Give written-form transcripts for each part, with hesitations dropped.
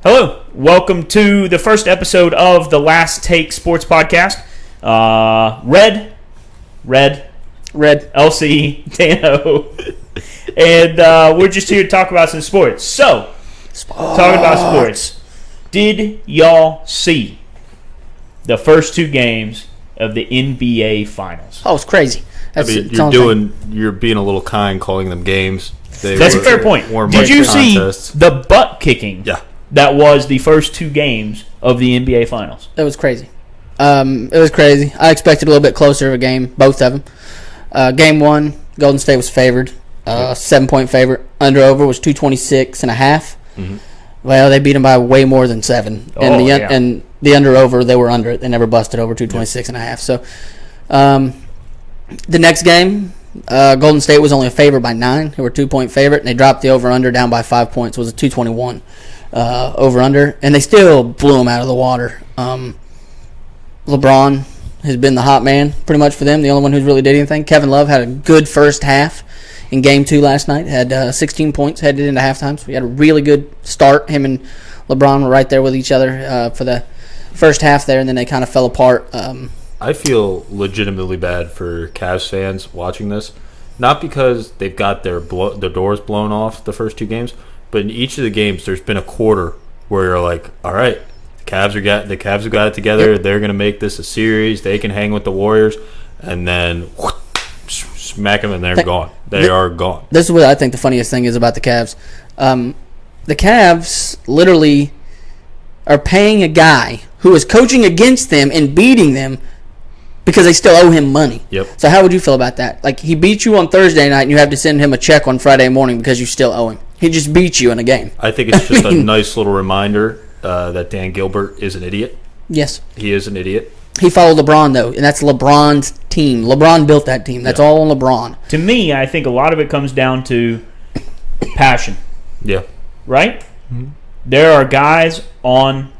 Hello, welcome to the first episode of the Last Take Sports Podcast. Red, LC, Dano, and we're just here to talk about some sports. So, talking about sports, did y'all see the first two games of the NBA Finals? Oh, it's crazy. You're being a little kind calling them games. That's a fair point. Did you see the butt kicking? Yeah. That was the first two games of the NBA Finals. It was crazy. I expected a little bit closer of a game, both of them. Game one, Golden State was favored, 7-point favorite. Under/over was 226.5. Mm-hmm. Well, they beat them by way more than 7. And the under/over, they were under it. They never busted over 226.5. So, the next game, Golden State was only a favorite by 9. They were a 2-point favorite, and they dropped the over/under down by 5 points. It was a 221 over/under, and they still blew them out of the water. LeBron has been the hot man pretty much for them, the only one who's really did anything. Kevin Love had a good first half in Game 2 last night, had 16 points headed into halftime, so he had a really good start. Him and LeBron were right there with each other for the first half there, and then they kind of fell apart. I feel legitimately bad for Cavs fans watching this, not because they've got their doors blown off the first two games, but in each of the games there's been a quarter where you're like, all right, the Cavs have got it together. Yep. They're going to make this a series. They can hang with the Warriors, and then smack them, and they're gone. They are gone. This is what I think the funniest thing is about the Cavs. The Cavs literally are paying a guy who is coaching against them and beating them because they still owe him money. Yep. So how would you feel about that? Like, he beat you on Thursday night, and you have to send him a check on Friday morning because you still owe him. He just beat you in a game. I think it's just a nice little reminder that Dan Gilbert is an idiot. Yes. He is an idiot. He followed LeBron, though, and that's LeBron's team. LeBron built that team. That's all on LeBron. To me, I think a lot of it comes down to passion. Yeah. Right? Mm-hmm. There are guys on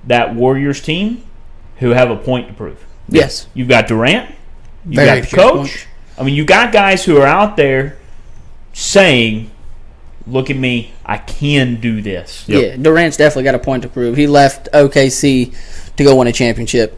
that Warriors team who have a point to prove. Yes. You've got Durant. You've got the coach. Point. I mean, you got guys who are out there saying, look at me, I can do this. Yep. Yeah, Durant's definitely got a point to prove. He left OKC to go win a championship.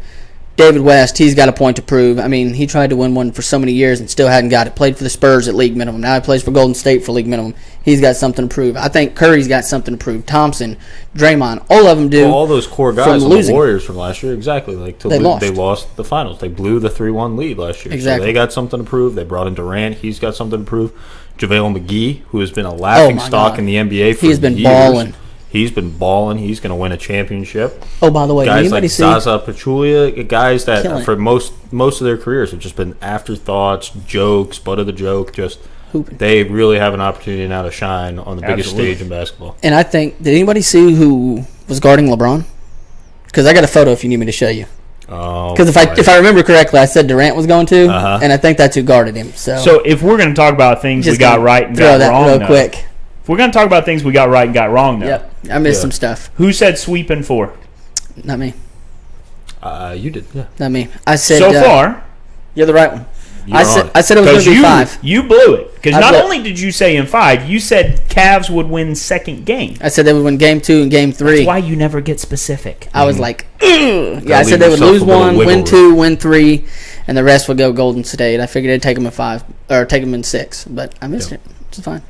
David West, he's got a point to prove. I mean, he tried to win one for so many years and still hadn't got it. Played for the Spurs at league minimum. Now he plays for Golden State for league minimum. He's got something to prove. I think Curry's got something to prove. Thompson, Draymond, all of them do. Well, all those core guys on the Warriors from last year, exactly. They lost the finals. They blew the 3-1 lead last year. Exactly. So they got something to prove. They brought in Durant. He's got something to prove. JaVale McGee, who has been a laughing stock in the NBA for years. He's been balling. He's been balling. He's going to win a championship. Oh, by the way, guys like Zaza Pachulia, guys that for most of their careers have just been afterthoughts, jokes, butt of the joke. Just hooping. They really have an opportunity now to shine on the biggest stage in basketball. And I think, did anybody see who was guarding LeBron? Because I got a photo if you need me to show you. Because if I remember correctly, I said Durant was going to, and I think that's who guarded him. So if we're going to talk about things we got right and got wrong, real quick. If we're going to talk about things we got right and got wrong, though. Yep, I missed some stuff. Who said sweeping 4? Not me. You did, yeah. Not me. I said so far. You're the right one. I said it was going to be 5. You blew it. Because not only did you say in 5, you said Cavs would win second game. I said they would win Game 2 and Game 3. That's why you never get specific. I was like, ugh. Yeah, I said they would lose 1, win 2, win 3, and the rest would go Golden State. I figured they'd take them in 5, or take them in 6, but I missed it. It's fine.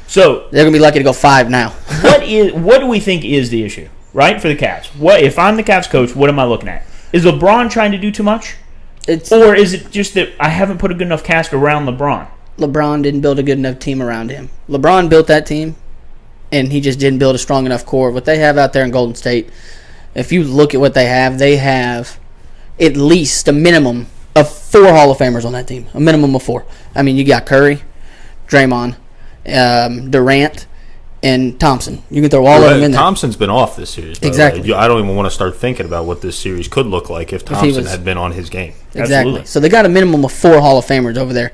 So they're going to be lucky to go 5 now. What do we think is the issue, right, for the Cavs? If I'm the Cavs coach, what am I looking at? Is LeBron trying to do too much? Or is it just that I haven't put a good enough cast around LeBron? LeBron didn't build a good enough team around him. LeBron built that team, and he just didn't build a strong enough core. What they have out there in Golden State, if you look at what they have at least a minimum of 4 Hall of Famers on that team. A minimum of 4. I mean, you got Curry, Draymond, Durant, and Thompson. You can throw all of them in there. Thompson's been off this series. Exactly. I don't even want to start thinking about what this series could look like if Thompson had been on his game. Exactly. Absolutely. So they got a minimum of 4 Hall of Famers over there.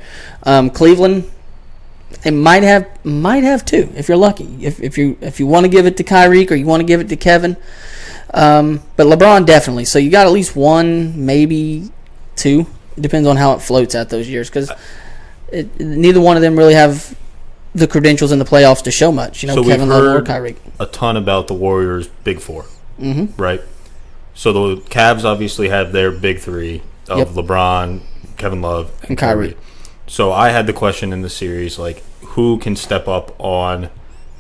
Cleveland, they might have 2 if you're lucky. If you want to give it to Kyrie or you want to give it to Kevin, but LeBron definitely. So you got at least 1, maybe 2. It depends on how it floats out those years because neither one of them really have the credentials in the playoffs to show much. So Kevin we've Love or heard Kyrie. a ton about the Warriors' big four, right? So the Cavs obviously have their big three of LeBron, Kevin Love, and Kyrie. So I had the question in the series, like, who can step up on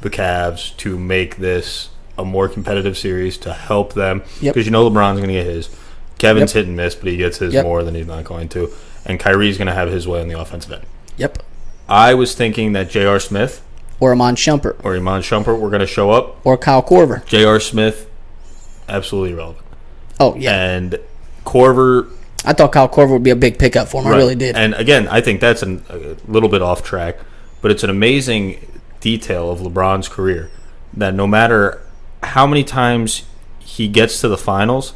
the Cavs to make this a more competitive series to help them? Because LeBron's going to get his. Kevin's hit and miss, but he gets his more than he's not going to. And Kyrie's going to have his way on the offensive end. Yep. I was thinking that J.R. Smith or Iman Shumpert were going to show up. Or Kyle Korver. J.R. Smith, absolutely irrelevant. Oh, yeah. And Korver... I thought Kyle Korver would be a big pickup for him. Right. I really did. And again, I think that's a little bit off track, but it's an amazing detail of LeBron's career that no matter how many times he gets to the finals,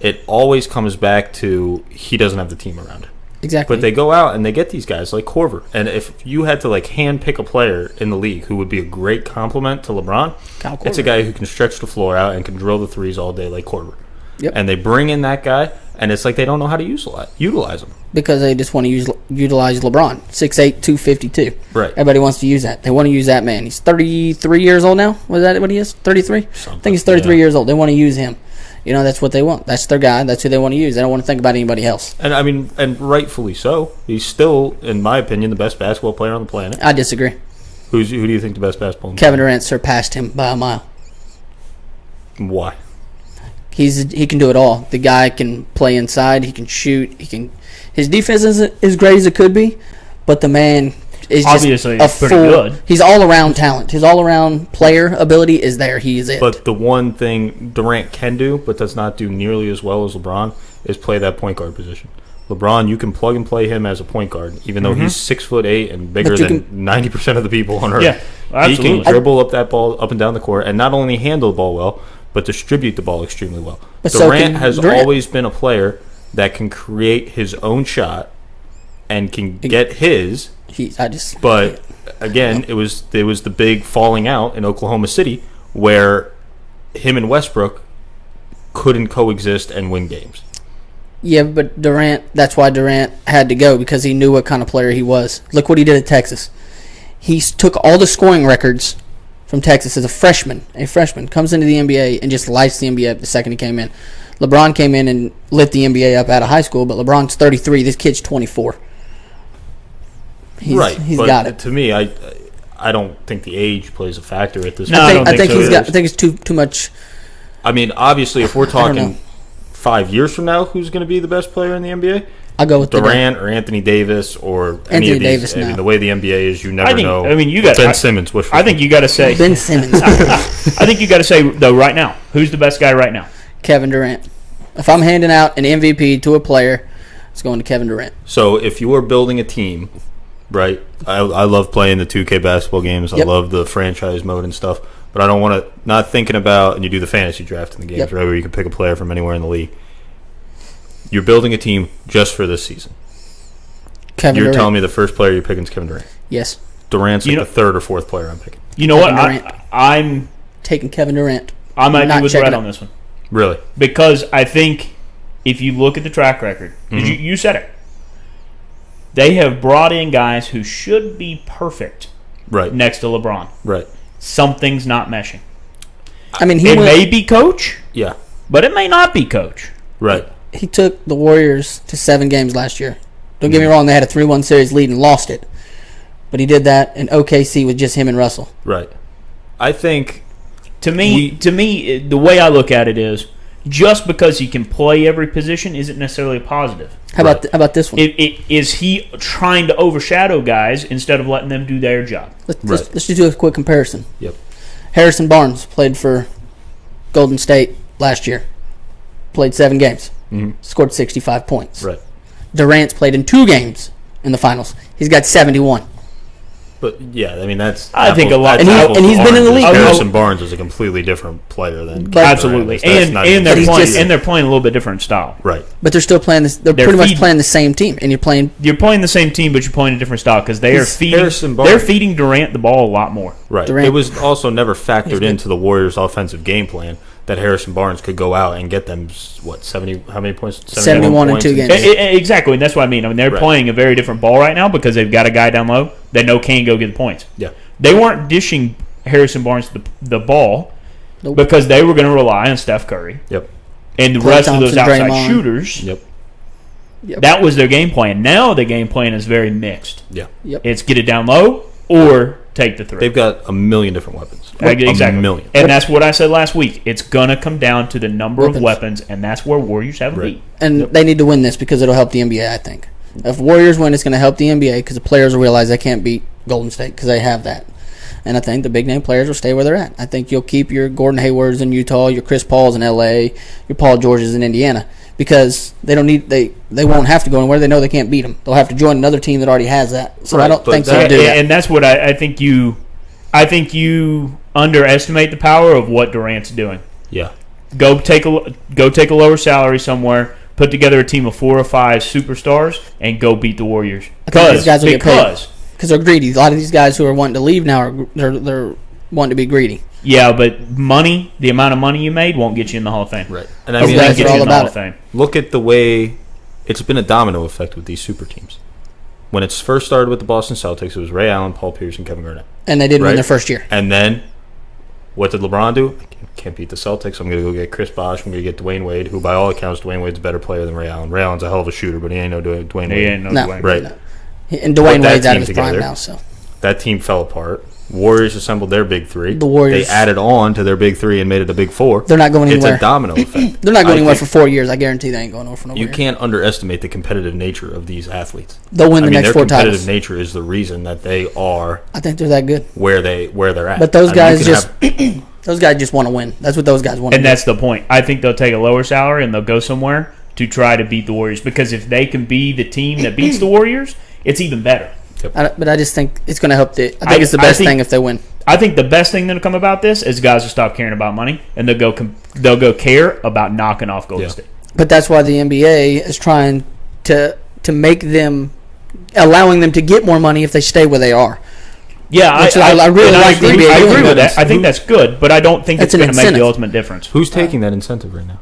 it always comes back to he doesn't have the team around him. Exactly. But they go out and they get these guys like Korver. And if you had to hand pick a player in the league who would be a great complement to LeBron, Kyle Korver. it's a guy who can stretch the floor out and can drill the threes all day like Korver. Yep. And they bring in that guy, and it's like they don't know how to utilize him. Because they just want to utilize LeBron. 6'8", 252. Right. Everybody wants to use that. They want to use that man. He's 33 years old now. Was that what he is? 33? I think he's 33 years old. They want to use him. That's what they want. That's their guy. That's who they want to use. They don't want to think about anybody else. And I mean, and rightfully so. He's still, in my opinion, the best basketball player on the planet. I disagree. Who do you think the best basketball player? Kevin Durant surpassed him by a mile. Why? He can do it all. The guy can play inside. He can shoot. His defense isn't as great as it could be, but the man is obviously just pretty good. He's all around talent. His all around player ability is there. He is it. But the one thing Durant can do, but does not do nearly as well as LeBron, is play that point guard position. LeBron, you can plug and play him as a point guard, even though he's 6'8" and bigger than 90% of the people on earth. Yeah, absolutely. He can dribble up that ball up and down the court, and not only handle the ball well, but distribute the ball extremely well. But Durant has always been a player that can create his own shot and can get his. But again, it was the big falling out in Oklahoma City where him and Westbrook couldn't coexist and win games. Yeah, but Durant, that's why Durant had to go, because he knew what kind of player he was. Look what he did at Texas. He took all the scoring records from Texas as a freshman, comes into the NBA and just lights the NBA up the second he came in. LeBron came in and lit the NBA up out of high school, but LeBron's 33. This kid's 24. He's got it. To me, I don't think the age plays a factor at this No, point. I think it's too much. I mean, obviously, if we're talking 5 years from now, who's going to be the best player in the NBA? I'll go with Durant or Anthony Davis or any of these. Davis, I mean, the way the NBA is, you never know. I mean, you got Ben Simmons. I think you got to say Ben Simmons. I think you got to say though right now, who's the best guy right now? Kevin Durant. If I'm handing out an MVP to a player, it's going to Kevin Durant. So if you are building a team, right? I love playing the 2K basketball games. I love the franchise mode and stuff. But I don't want to not thinking about, and you do the fantasy draft in the games, right? Where you can pick a player from anywhere in the league. You're building a team just for this season. Kevin Durant. Telling me the first player you're picking is Kevin Durant. Yes. Durant's the third or fourth player I'm picking. You know what? I'm taking Kevin Durant. I might be with Red on this one. Really? Because I think if you look at the track record, you said it. They have brought in guys who should be perfect next to LeBron. Right. Something's not meshing. I mean, it may be coach. Yeah. But it may not be coach. Right. He took the Warriors to 7 games last year. Don't get me wrong, they had a 3-1 series lead and lost it. But he did that in OKC with just him and Russell. Right. I think to me, the way I look at it is just because he can play every position isn't necessarily a positive. How about this one? Is he trying to overshadow guys instead of letting them do their job? Let's just do a quick comparison. Yep. Harrison Barnes played for Golden State last year. Played 7 games. Scored 65 points. Right. Durant's played in 2 games in the finals. He's got 71. But yeah, I mean that's. I think a lot, and he's been in the league. Harrison Barnes is a completely different player than absolutely, and they're playing a little bit different style, right? But they're still playing this. They're pretty much playing the same team, and you're playing the same team, but you're playing a different style because they are feeding. They're feeding Durant the ball a lot more. Right. Durant, it was also never factored into the Warriors' offensive game plan that Harrison Barnes could go out and get them 70. How many points? 71 in 2 games. Exactly, and that's what I mean. They're playing a very different ball right now because they've got a guy down low. They know can go get the points. Yeah. They weren't dishing Harrison Barnes the ball Nope. because they were going to rely on Steph Curry. Yep. And the Klay rest of those Thompson, outside Draymond. shooters. Yep. That was their game plan. Now the game plan is very mixed. Yeah. Yep. It's get it down low or take the three. They've got a million different weapons. Exactly. A million. And that's what I said last week. It's going to come down to the number of weapons, and that's where Warriors have a Right. lead. And they need to win this because it'll help the NBA, I think. If Warriors win, it's going to help the NBA because the players will realize they can't beat Golden State because they have that. And I think the big-name players will stay where they're at. I think you'll keep your Gordon Haywards in Utah, your Chris Pauls in L.A., your Paul Georges in Indiana because they don't need they won't have to go anywhere. They know they can't beat them. They'll have to join another team that already has that. So Right, I don't think but they'll do that. And that's what I think you underestimate the power of what Durant's doing. Yeah. Go take a lower salary somewhere, put together a team of 4 or 5 superstars, and go beat the Warriors. I think these guys will get paid. Because Because they're greedy. A lot of these guys who are wanting to leave now are they're wanting to be greedy. yeah, but the amount of money you made won't get you in the Hall of Fame. Right. And I Those mean, guys Get you are all in the Hall about of Fame. look at the way it's been a domino effect with these super teams. When it's first started with the Boston Celtics, it was Ray Allen, Paul Pierce, and Kevin Garnett. And they didn't win Right. their first year. And then, what did LeBron do? I can't beat the Celtics. I'm going to go get Chris Bosh. I'm going to get Dwayne Wade, who by all accounts, Dwayne Wade's a better player than Ray Allen. Ray Allen's a hell of a shooter, but he ain't no Dwayne Wade. He ain't no No. Dwayne. Right. No. And Dwayne Put that Wade's out team of his prime together. now, so That team fell apart. Warriors assembled their big three. The Warriors- They added on to their big three and made it a big four. they're not going anywhere. It's a domino effect. They're not going I anywhere think for 4 years. I guarantee they ain't going over for no You year. can't underestimate the competitive nature of these athletes. They'll win the next their 4 competitive titles. nature is the reason that they are I think they're that good. where they're at. But those I mean, guys you can just those guys just want to win. That's what those guys want. And that's the point. I think they'll take a lower salary and they'll go somewhere to try to beat the Warriors. Because if they can be the team that beats the Warriors, it's even better. But I just think it's going to help. I think it's the best thing if they win. I think the best thing that'll come about this is guys will stop caring about money and they'll go care about knocking off Golden State. But that's why the NBA is trying to make them, allowing them to get more money if they stay where they are. Yeah, Which I really and like the agree, NBA I doing agree with that. that. I think that's good, but I don't think That's it's an going to make the incentive. ultimate difference. Who's taking that incentive right now?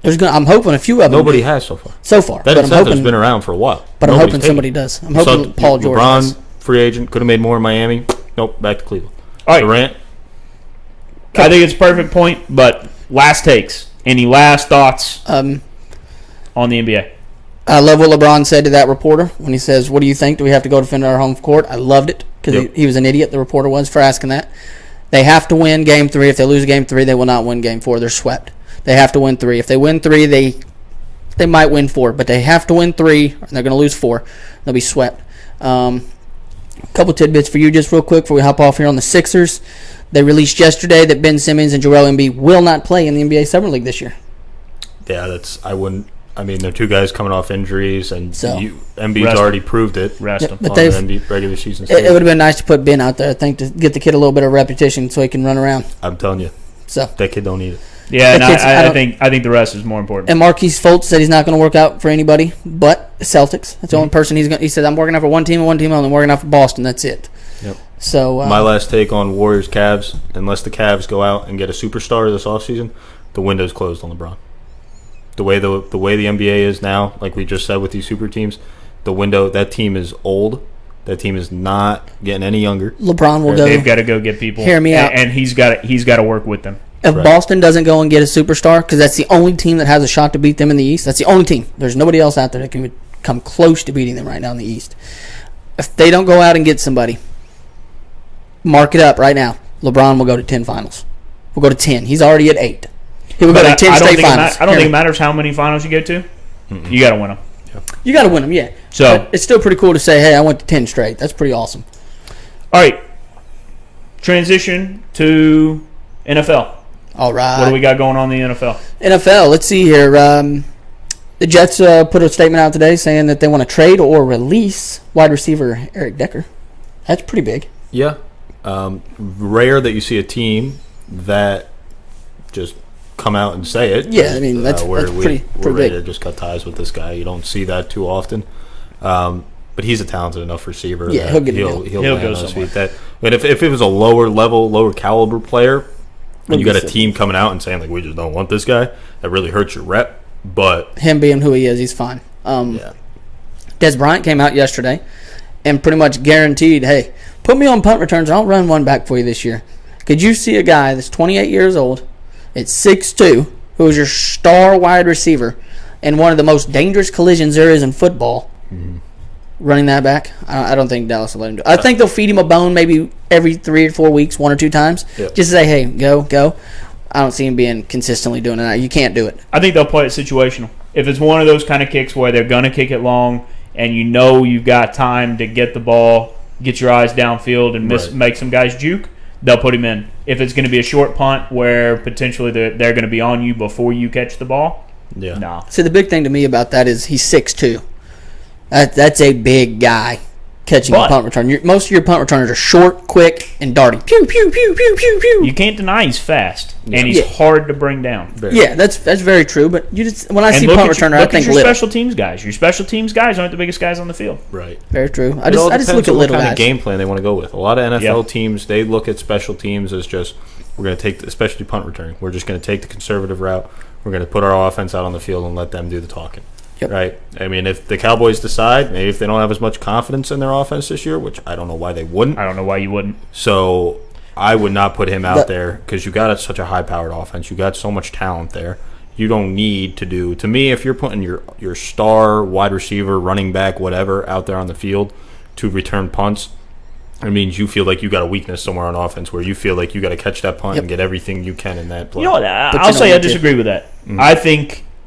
I'm hoping a few of them. Nobody do. has so far. so far. That But I'm incentive's hoping, been around for a while. but I'm Nobody's hoping taking somebody it. does. I'm So, hoping Paul George LeBron, does. free agent, could have made more in Miami. Nope, back to Cleveland. All right, Durant, I think it's a perfect point, but last takes. Any last thoughts on the NBA? I love what LeBron said to that reporter when he says, "What do you think? Do we have to go defend our home court?" I loved it because Yep. he was an idiot. The reporter was for asking that. They have to win Game 3. If they lose Game 3, they will not win Game 4. They're swept. They have to win 3. If they win 3, they might win 4, but they have to win 3, and they're going to lose 4. They'll be swept. A couple tidbits for you just real quick before we hop off here on the Sixers. They released yesterday that Ben Simmons and Joel Embiid will not play in the NBA Summer League this year. yeah, I mean, they're two guys coming off injuries, and So- Embiid's Rest already proved it. Rest Yeah, them. but on they've- the NBA regular season It stage. would have been nice to put Ben out there, I think, to get the kid a little bit of repetition so he can run around. I'm telling you, So, that kid don't need it. Yeah, and The kids- I I don't- think the rest is more important. and Marquise Fultz said he's not going to work out for anybody but the Celtics. That's the only person he's going. He said, "I'm working out for one team and one team only. I'm working out for Boston. That's it." Yep. So My last take on Warriors Cavs, unless the Cavs go out and get a superstar this offseason, the window's closed on LeBron. The way the NBA is now, like we just said with these super teams, that team is old. That team is not getting any younger. LeBron will go. They've got to go get people. Hear me out. And he's got to work with them. If Right. Boston doesn't go and get a superstar, because that's the only team that has a shot to beat them in the East. That's the only team. There's nobody else out there that can come close to beating them right now in the East. If they don't go out and get somebody, mark it up right now. LeBron will go to 10 finals. We'll go to 10. He's already at 8. He will go to 10 state finals. I don't think it matters how many finals you go to. You got to win them. You got to win them, yeah. So- But it's still pretty cool to say, hey, I went to 10 straight. That's pretty awesome. All right. Transition to NFL. All right. What do we got going on in the NFL? NFL, let's see here. The Jets put a statement out today saying that they want to trade or release wide receiver Eric Decker. That's pretty big. Yeah. Rare that you see a team that just come out and say it. Yeah, I mean, that's pretty we're ready big. to just cut ties with this guy. You don't see that too often. But he's a talented enough receiver. Yeah, that he'll get a he'll deal. He'll land go on his somewhere. feet. But if it was a lower level, lower caliber player, and you got a Would be team coming out and saying like we just don't want this guy, that really hurts your rep. But Him being who he is, he's fine. yeah, Des Bryant came out yesterday and pretty much guaranteed, hey, Put me on punt returns, and I'll run one back for you this year. Could you see a guy that's 28 years old, at 6'2", who is your star wide receiver, and one of the most dangerous collisions there is in football, running that back? I don't think Dallas will let him do it. I think they'll feed him a bone maybe every 3 or 4 weeks, 1 or 2 times, just to say, hey, go. I don't see him being consistently doing it. You can't do it. I think they'll play it situational. If it's one of those kind of kicks where they're going to kick it long and you know you've got time to get the ball, get your eyes downfield and make some guys juke, they'll put him in. If it's going to be a short punt where potentially they're going to be on you before you catch the ball, no. So the big thing to me about that is he's 6'2". That's a big guy catching a punt return. Most of your punt returners are short, quick, and darting. Pew, pew, pew, pew, pew, pew. You can't deny he's fast, and he's hard to bring down. Yeah, that's very true. But when I see punt returner, I think your little. special teams guys. Your special teams guys aren't the biggest guys on the field. Right. Very true. I just look at little what kind guys. of game plan they want to go with. A lot of NFL teams, they look at special teams as just, we're going to take, especially punt returning, we're just going to take the conservative route. We're going to put our offense out on the field and let them do the talking. Yep. Right? I mean, if the Cowboys decide, maybe if they don't have as much confidence in their offense this year, which I don't know why they wouldn't. I don't know why you wouldn't. So I would not put him out there because you got such a high-powered offense. You got so much talent there. You don't need to do – to me, if you're putting your star, wide receiver, running back, whatever, out there on the field to return punts, it means you feel like you got a weakness somewhere on offense where you feel like you got to catch that punt and get everything you can in that play. You know what? I'll say I disagree with that. Mm-hmm.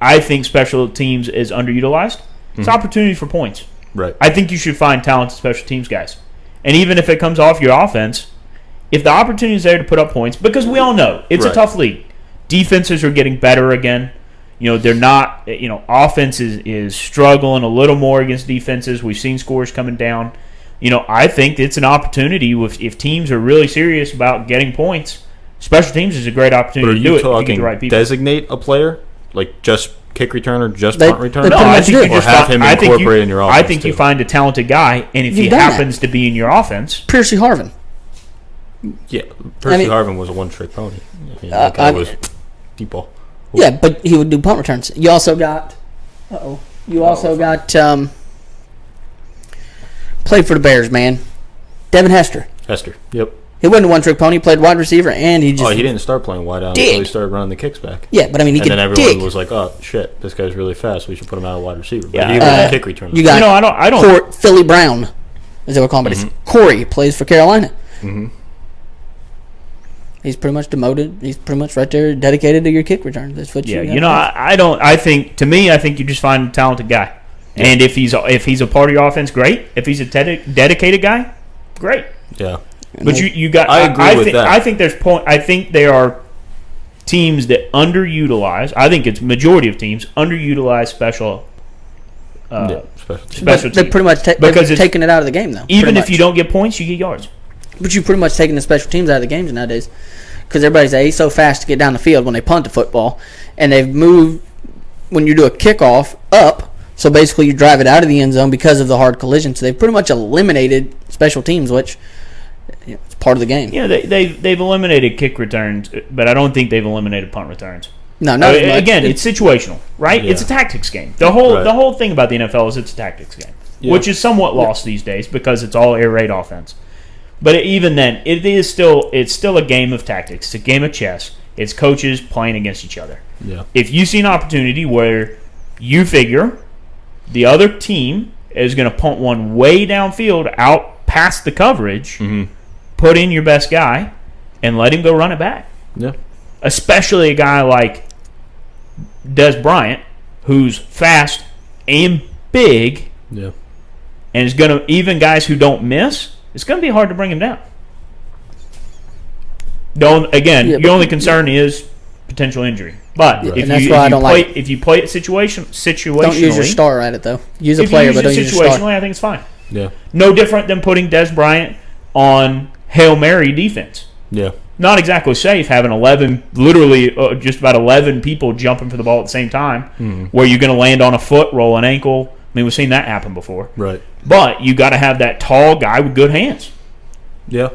I think special teams is underutilized. It's opportunity for points. Right. I think you should find talented special teams guys. And even if it comes off your offense, if the opportunity is there to put up points, because we all know it's a tough league. Defenses are getting better again. You know, they're not, offense is struggling a little more against defenses. We've seen scores coming down. I think it's an opportunity if teams are really serious about getting points. Special teams is a great opportunity to do it if you get the right people. Designate a player? Like just kick returner, just punt returner? No, I think you just have him incorporate in your offense. I think you find a talented guy, and if he happens to be in your offense, Percy Harvin. Yeah, Percy Harvin was a one-trick pony. That guy was deep ball. Ooh. Yeah, but he would do punt returns. You also got. Played for the Bears, man. Devin Hester. Yep. He wasn't a one-trick pony. He played wide receiver, and he just... he didn't start playing wide out until he started running the kicks back. Yeah, but I mean, he could dig. And then everyone was like, oh, shit, this guy's really fast. We should put him out of wide receiver. But he was a kick returner. You got I don't Philly Brown, as they would call him, but it's Corey, plays for Carolina. Mm-hmm. He's pretty much demoted. He's pretty much right there, dedicated to your kick return. That's what I think you just find a talented guy. Yeah. And if he's a part of your offense, great. If he's a dedicated guy, great. Yeah. But you got. I agree with that. I think I think there are teams that underutilize. I think it's majority of teams underutilize special teams. They're pretty much taking it out of the game, though. Even if you don't get points, you get yards. But you're pretty much taking the special teams out of the games nowadays because everybody's he's so fast to get down the field when they punt the football, and they've moved when you do a kickoff up. So basically, you drive it out of the end zone because of the hard collision. So they've pretty much eliminated special teams, which it's part of the game. Yeah, they've eliminated kick returns, but I don't think they've eliminated punt returns. No, not as much. Again, it's situational, right? Yeah. It's a tactics game. The whole thing about the NFL is it's a tactics game, which is somewhat lost these days because it's all air raid offense. But even then, it's still a game of tactics. It's a game of chess. It's coaches playing against each other. Yeah. If you see an opportunity where you figure the other team is going to punt one way downfield out past the coverage, put in your best guy and let him go run it back. Yeah. Especially a guy like Des Bryant, who's fast and big, and is going to, even guys who don't miss, it's going to be hard to bring him down. Your only concern is potential injury. But if you play it situationally, don't use your star at it though. Use a player, but don't use your star. Situationally, I think it's fine. Yeah. No different than putting Des Bryant on Hail Mary defense. Yeah. Not exactly safe having 11, literally just about 11 people jumping for the ball at the same time, where you're going to land on a foot, roll an ankle. I mean, we've seen that happen before. Right. But you got to have that tall guy with good hands. Yeah.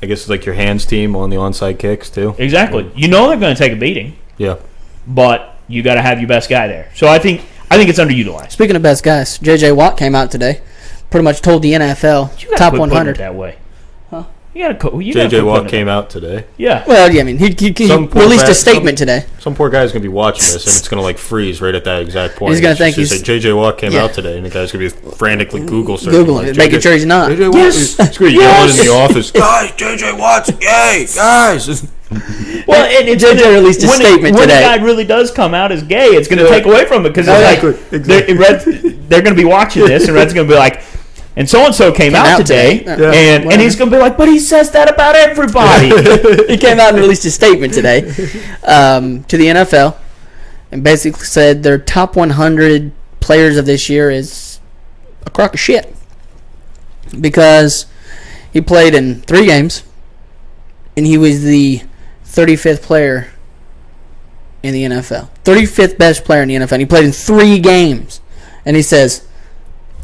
I guess it's like your hands team on the onside kicks too. Exactly. You know they're going to take a beating. Yeah. But you got to have your best guy there. So I think it's underutilized. Speaking of best guys, J.J. Watt came out today, pretty much told the NFL top 100 that way. You got to. JJ Watt came out today. Yeah. Well, yeah, I mean, he released a statement today. Some poor guy's gonna be watching this, and it's gonna like freeze right at that exact point. He's gonna think he's JJ Watt came out today, and the guy's gonna be frantically Google searching, Googling it, making sure he's not. JJ Watt is yelling in the office, guys. JJ Watt's gay, guys. Well, and JJ released a statement when today. When a guy really does come out as gay, it's going to take away from it because they're going to be watching this, and Red's going to be like, and so came out today, and he's going to be like, but he says that about everybody. He came out and released a statement today to the NFL and basically said their top 100 players of this year is a crock of shit because he played in 3 games and he was the 35th player in the NFL. 35th best player in the NFL. And he played in 3 games. And he says,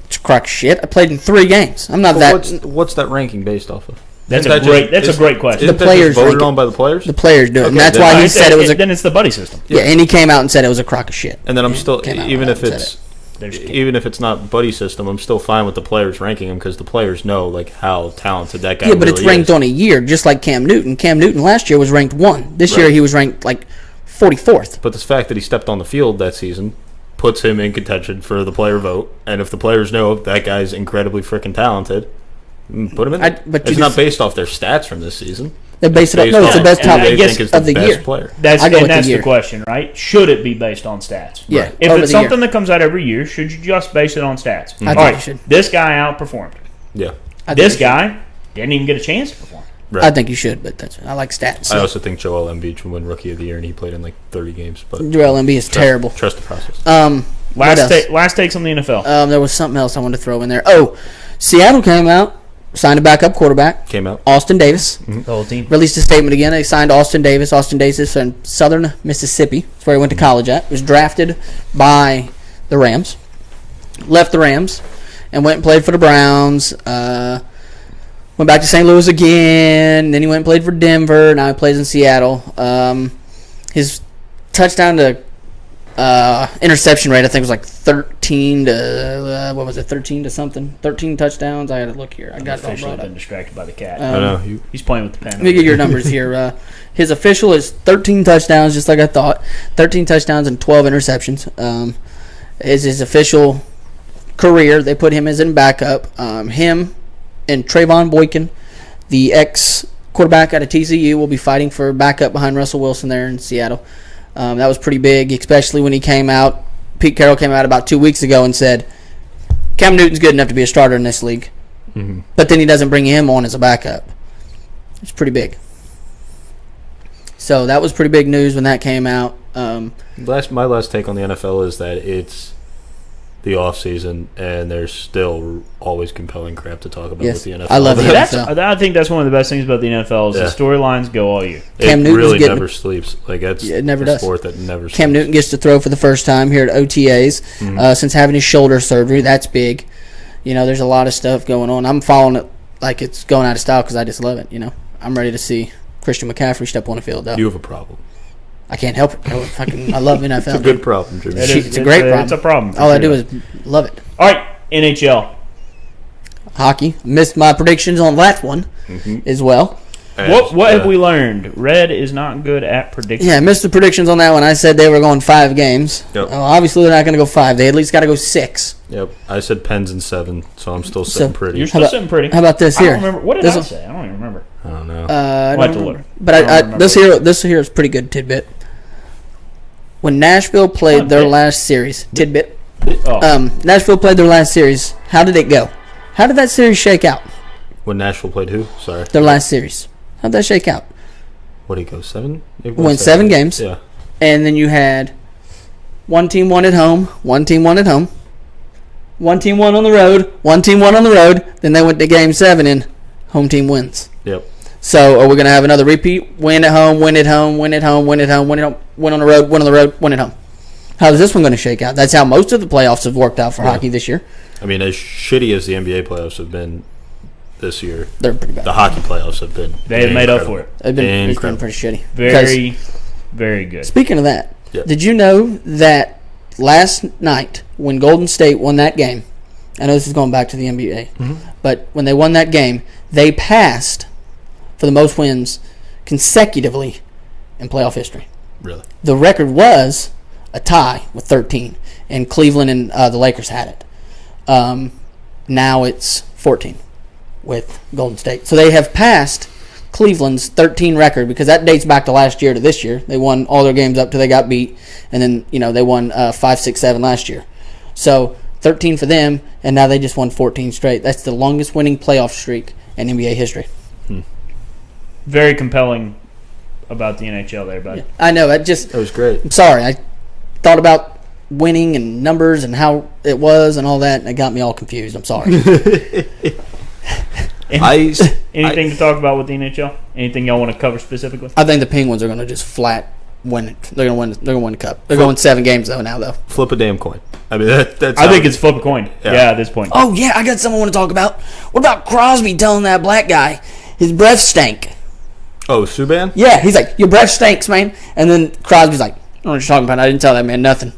it's a crock of shit. I played in 3 games. I'm not that. What's that ranking based off of? That's a great question. Isn't the players that just voted on by the players? The players do it. Okay, and that's why he said it was a. Then it's the buddy system. Yeah, and he came out and said it was a crock of shit. And then I'm still, even if it's not buddy system, I'm still fine with the players ranking him because the players know like how talented that guy is. Yeah, but it's ranked on a year, just like Cam Newton. Cam Newton last year was ranked 1. This year he was ranked like 44th. But the fact that he stepped on the field that season puts him in contention for the player vote. And if the players know that guy's incredibly freaking talented, put him in there. It's not based off their stats from this season. They base it on it's the best top of the year. Player. That's the question, right? Should it be based on stats? Yeah. Right. If it's something that comes out every year, should you just base it on stats? I think you should. This guy outperformed. Yeah. This guy didn't even get a chance to perform. Right. I think you should, but I like stats. So. I also think Joel Embiid should win Rookie of the Year, and he played in like 30 games. But Joel Embiid is terrible. Trust the process. Last takes on the NFL. There was something else I wanted to throw in there. Oh, Seattle came out, signed a backup quarterback. Came out. Austin Davis. The whole team. Released a statement again. They signed Austin Davis. Austin Davis is from Southern Mississippi. That's where he went to college at. Was drafted by the Rams. Left the Rams and went and played for the Browns. Went back to St. Louis again. Then he went and played for Denver. Now he plays in Seattle. His touchdown to interception rate, I think, was like 13 to what was it? 13 to something. 13 touchdowns. I had to look here. I got it all officially brought up. been distracted by the cat. I know. He's playing with the pen. Let me get your numbers here. His official is 13 touchdowns, just like I thought. 13 touchdowns and 12 interceptions. Is his official career. They put him as in backup. Him and Trayvon Boykin, the ex-quarterback out of TCU, will be fighting for backup behind Russell Wilson there in Seattle. That was pretty big, especially when he came out. Pete Carroll came out about 2 weeks ago and said, Cam Newton's good enough to be a starter in this league. Mm-hmm. But then he doesn't bring him on as a backup. It's pretty big. So that was pretty big news when that came out. My last take on the NFL is that it's the offseason, and there's still always compelling crap to talk about with the NFL. I love the NFL. I think that's one of the best things about the NFL is the storylines go all year. Cam Newton's really never sleeps. Like that's it never does. Sport that never sleeps. Cam Newton gets to throw for the first time here at OTAs since having his shoulder surgery. That's big. You know, there's a lot of stuff going on. I'm following it like it's going out of style because I just love it. You know, I'm ready to see Christian McCaffrey step on the field, though. You have a problem. I can't help it. I love NFL. It's a good problem, Jimmy. It's a great problem. It's a problem. All I do is love it. All right, NHL. Hockey. Missed my predictions on that one as well. What have we learned? Red is not good at predictions. Yeah, I missed the predictions on that one. I said they were going 5 games. Yep. Obviously, they're not going to go 5. They at least got to go 6. Yep. I said Pens and 7, so I'm still sitting pretty. You're still sitting pretty. How about this here? I don't remember. What did I say? I don't even remember. I don't know. I'll have to look. But this here is pretty good tidbit. When Nashville played their last series, tidbit. Nashville played their last series. How did it go? How did that series shake out? When Nashville played who? Sorry. Their last series. How'd that shake out? What did it go? 7? Won 7 games. Yeah. And then you had one team won at home, one team won at home, one team won on the road, one team won on the road. Then they went to Game 7 and home team wins. Yep. So are we going to have another repeat? Win at home, win at home, win at home, win at home, win at home, win on the road, win on the road, win at home. How is this one going to shake out? That's how most of the playoffs have worked out for hockey this year. I mean, as shitty as the NBA playoffs have been this year, they're pretty bad. The hockey playoffs have been. They have made up for it. It's been pretty shitty. Very, very good. Speaking of that, did you know that last night when Golden State won that game, I know this is going back to the NBA, but when they won that game, they passed for the most wins consecutively in playoff history. Really? The record was a tie with 13, and Cleveland and the Lakers had it. Now it's 14 with Golden State. So they have passed Cleveland's 13 record, because that dates back to last year to this year. They won all their games up till they got beat, and then they won 5, 6, 7 last year. So 13 for them, and now they just won 14 straight. That's the longest winning playoff streak in NBA history. Very compelling about the NHL there, bud. Yeah, I know. That was great. I'm sorry. I thought about winning and numbers and how it was and all that, and it got me all confused. I'm sorry. Anything to talk about with the NHL? Anything y'all want to cover specifically? I think the Penguins are going to just flat win it. They're going to win the cup. They're going 7 games though. Flip a damn coin. I mean, that's. I think it's flip a coin. Yeah, at this point. Oh yeah, I got something I want to talk about. What about Crosby telling that black guy his breath stank? Oh, Subban? Yeah, he's like, your breath stinks, man. And then Crosby's like, I don't know what you're talking about. I didn't tell that man nothing.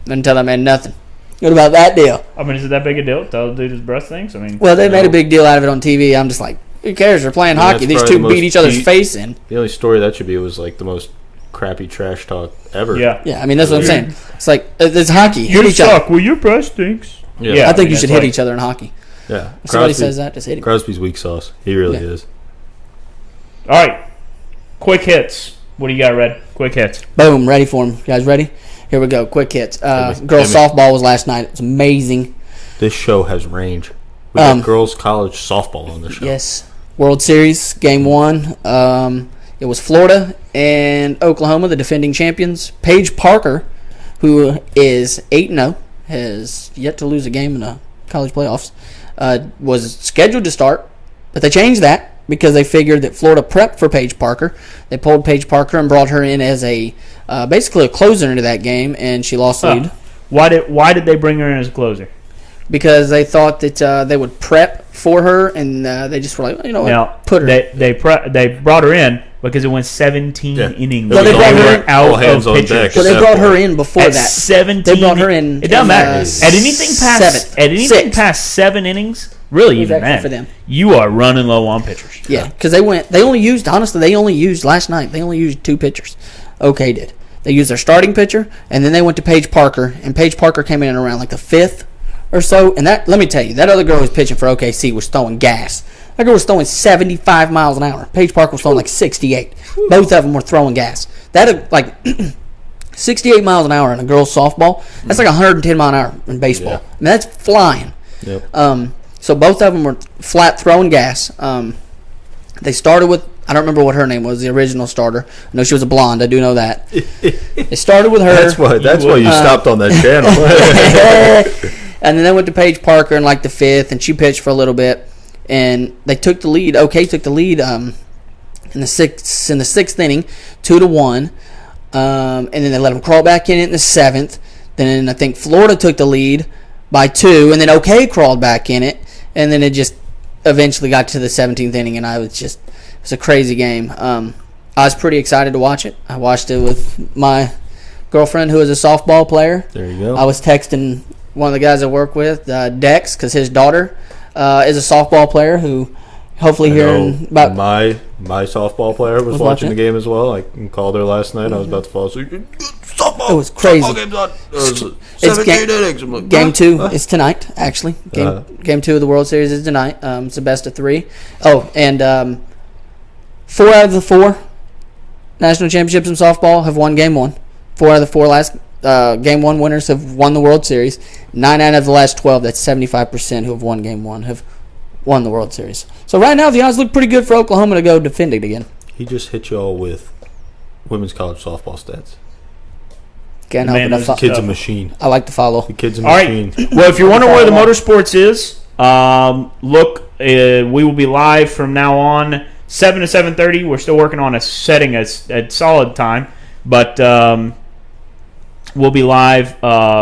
What about that deal? I mean, is it that big a deal? Tell the dude his breath stinks? I mean, well, they made a big deal out of it on TV. I'm just like, who cares? They're playing hockey. These two beat each other's face in. The only story that should be was like the most crappy trash talk ever. Yeah. I mean, that's what I'm saying. It's like, it's hockey. You suck. Well, your breath stinks. Yeah. I think you should hit each other in hockey. Yeah. If somebody says that, just hit him. Crosby's weak sauce. He really is. All right. Quick hits. What do you got, Red? Quick hits. Boom. Ready for them. You guys ready? Here we go. Quick hits. Girls softball was last night. It's amazing. This show has range. We got girls college softball on the show. Yes. World Series, Game 1. It was Florida and Oklahoma, the defending champions. Paige Parker, who is 8-0, has yet to lose a game in the college playoffs, was scheduled to start, but they changed that because they figured that Florida prepped for Paige Parker. They pulled Paige Parker and brought her in as a basically a closer into that game, and she lost the lead. Why did they bring her in as a closer? Because they thought that they would prep for her, and they just were like, what, put her. They brought her in because it went 17 innings. Well, they brought her in out of pitchers. So they brought her in before at that. 17. They brought her in. It doesn't matter. At anything past 7 innings, really even then, for them. You are running low on pitchers. Yeah, because they only used last night. They only used 2 pitchers. Okay, did. They used their starting pitcher, and then they went to Paige Parker, and Paige Parker came in around like the 5th or so. And that, let me tell you, that other girl who was pitching for OKC was throwing gas. That girl was throwing 75 miles an hour. Paige Parker was throwing like 68. Both of them were throwing gas. That, like, 68 miles an hour in a girls' softball, that's like 110 mile an hour in baseball. Yeah. I mean, that's flying. Yep. So both of them were flat throwing gas. They started with, I don't remember what her name was, the original starter. I know she was a blonde. I do know that. They started with her. That's why you stopped on that channel. And then they went to Paige Parker in like the 5th, and she pitched for a little bit. And they took the lead. OK took the lead in the 6th inning, 2-1. And then they let them crawl back in it in the 7th. Then I think Florida took the lead by 2, and then OK crawled back in it. And then it just eventually got to the 17th inning, and it was a crazy game. I was pretty excited to watch it. I watched it with my girlfriend, who is a softball player. There you go. I was texting one of the guys I work with, Dex, because his daughter is a softball player who hopefully hearing about my softball player was watching the game as well. I called her last night. I was about to fall asleep. Softball. It was crazy. Softball game's on. It's innings. Like, game 2 is tonight, actually. Game 2 of the World Series is tonight. It's a best of 3. Oh, and 4 out of the 4 national championships in softball have won Game 1. 4 out of the 4 last Game 1 winners have won the World Series. 9 out of the last 12, that's 75% who have won Game 1, have won the World Series. So right now, the odds look pretty good for Oklahoma to go defend it again. He just hit y'all with women's college softball stats. Can't help it. The kid's a machine. I like to follow. The kid's a machine. All right. Well, if you're wondering where the motorsports is, look, we will be live from now on, 7 to 7:30. We're still working on setting a solid time, but we'll be live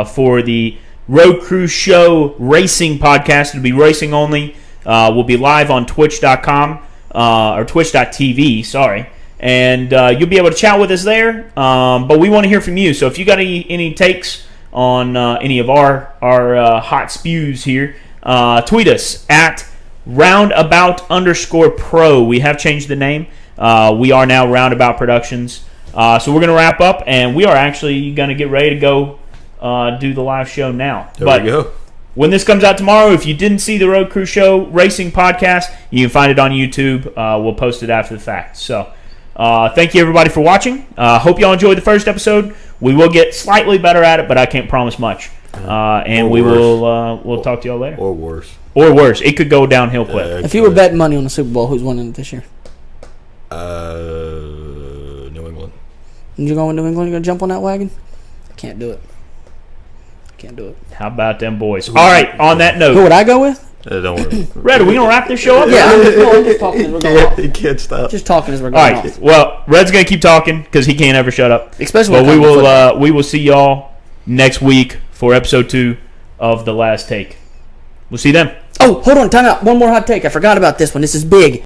for the Road Crew Show Racing podcast. It'll be racing only. We'll be live on twitch.com or twitch.tv, sorry. And you'll be able to chat with us there. But we want to hear from you. So if you got any takes on any of our hot spews here, tweet us at RoundAbout_Pro. We have changed the name. We are now Roundabout Productions. So we're going to wrap up, and we are actually going to get ready to go do the live show now. There we go. When this comes out tomorrow, if you didn't see the Road Crew Show Racing Podcast, you can find it on YouTube. We'll post it after the fact. So thank you, everybody, for watching. Hope y'all enjoyed the first episode. We will get slightly better at it, but I can't promise much. And we'll talk to y'all later. Or worse. Or worse. It could go downhill quick. If you were betting money on the Super Bowl, who's winning it this year? New England. You going to New England? You going to jump on that wagon? Can't do it. How about them boys? All right, on that note. Who would I go with? Don't worry. Red, are we going to wrap this show up? Yeah, I'm just talking as we're going off. He can't stop. Just talking as we're All going right. off. Well, Red's going to keep talking because he can't ever shut up. Especially But when it comes to football. we will see y'all next week for episode 2 of The Last Take. We'll see you then. Oh, hold on. Time out. One more hot take. I forgot about this one. This is big.